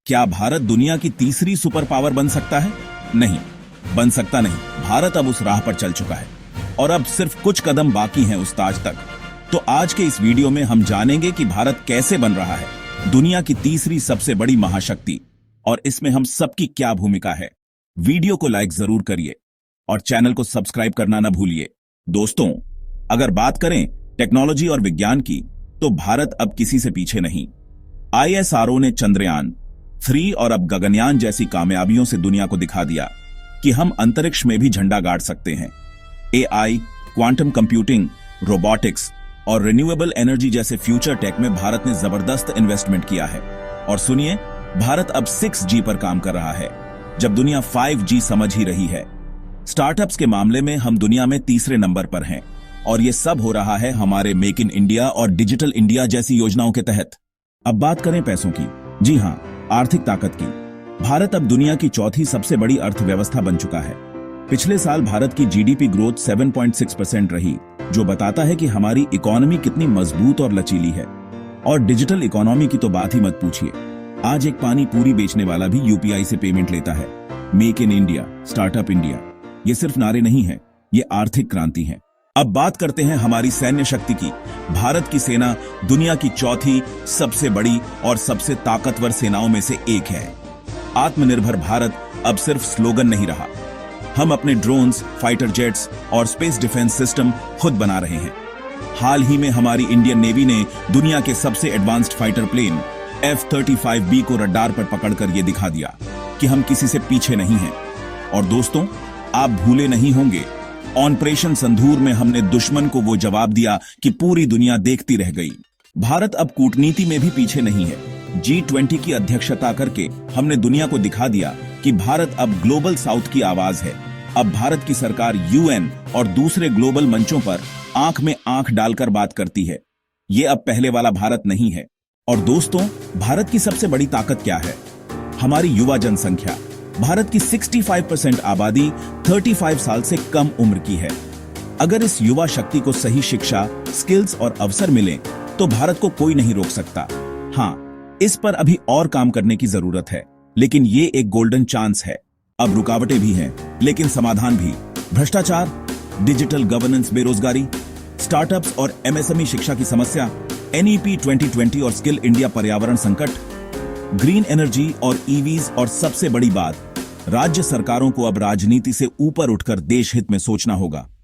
क्या भारत दुनिया की तीसरी सुपर पावर बन सकता है? नहीं, बन सकता नहीं। भारत अब उस राह पर चल चुका है और अब सिर्फ कुछ कदम बाकी हैं उस ताज तक। तो आज के इस वीडियो में हम जानेंगे कि भारत कैसे बन रहा है दुनिया की तीसरी सबसे बड़ी महाशक्ति और इसमें हम सबकी क्या भूमिका है। वीडियो को लाइक जरूर करिए और चैनल को सब्सक्राइब करना न भूलिए। दोस्तों, अगर बात करें टेक्नोलॉजी और विज्ञान की, तो भारत अब किसी से पीछे नहीं। ISRO ने चंद्रयान 3 और अब गगनयान जैसी कामयाबियों से दुनिया को दिखा दिया कि हम अंतरिक्ष में भी झंडा गाड़ सकते हैं। AI, क्वांटम कंप्यूटिंग, रोबोटिक्स और रिन्यूएबल एनर्जी जैसे फ्यूचर टेक में भारत ने जबरदस्त इन्वेस्टमेंट किया है। और सुनिए, भारत अब 6G पर काम कर रहा है, जब दुनिया 5G समझ ही रही है। स्टार्टअप्स के मामले में हम दुनिया में तीसरे नंबर पर हैं और ये सब हो रहा है हमारे मेक इन इंडिया और डिजिटल इंडिया जैसी योजनाओं के तहत। अब बात करें पैसों की, जी हां, आर्थिक ताकत की। भारत अब दुनिया की चौथी सबसे बड़ी अर्थव्यवस्था बन चुका है। पिछले साल भारत की GDP ग्रोथ 7.6% रही, जो बताता है कि हमारी इकोनॉमी कितनी मजबूत और लचीली है। और डिजिटल इकोनॉमी की तो बात ही मत पूछिए। आज एक पानी पूरी बेचने वाला भी UPI से पेमेंट लेता है। Make in India, startup India, ये सिर्फ नारे नहीं है, ये आर्थिक क्रांति है। अब बात करते हैं हमारी सैन्य शक्ति की। भारत की सेना दुनिया की चौथी सबसे बड़ी और सबसे ताकतवर सेनाओं में से एक है। आत्मनिर्भर भारत अब सिर्फ स्लोगन नहीं रहा। हम अपने ड्रोन्स, फाइटर जेट्स और स्पेस डिफेंस सिस्टम खुद बना रहे हैं। हाल ही में हमारी इंडियन नेवी ने दुनिया के सबसे एडवांस्ड फाइटर प्लेन F-35B को रडार पर पकड़कर यह दिखा दिया कि हम किसी से पीछे नहीं हैं। और दोस्तों, आप भूले नहीं होंगे, ऑपरेशन संदूर में हमने दुश्मन को वो जवाब दिया कि पूरी दुनिया देखती रह गई। भारत अब कूटनीति में भी पीछे नहीं है। G20 की अध्यक्षता करके हमने दुनिया को दिखा दिया कि भारत अब ग्लोबल साउथ की आवाज है। अब भारत की सरकार UN और दूसरे ग्लोबल मंचों पर आंख में आंख डालकर बात करती है। ये अब पहले वाला भारत नहीं है। और दोस्तों, भारत की सबसे बड़ी ताकत क्या है? हमारी युवा जनसंख्या। भारत की 65% आबादी 35 साल से कम उम्र की है। अगर इस युवा शक्ति को सही शिक्षा, स्किल्स और अवसर मिले तो भारत को कोई नहीं रोक सकता। हाँ, इस पर अभी और काम करने की जरूरत है, लेकिन ये एक गोल्डन चांस है। अब रुकावटें भी हैं, लेकिन समाधान भी। भ्रष्टाचार, डिजिटल गवर्नेंस, बेरोजगारी, स्टार्टअप्स और MSME शिक्षा की समस्या, NEP 2020 और स्किल इंडिया पर्यावरण संकट, ग्रीन एनर्जी और EVs, और सबसे बड़ी बात, राज्य सरकारों को अब राजनीति से ऊपर उठकर देश हित में सोचना होगा।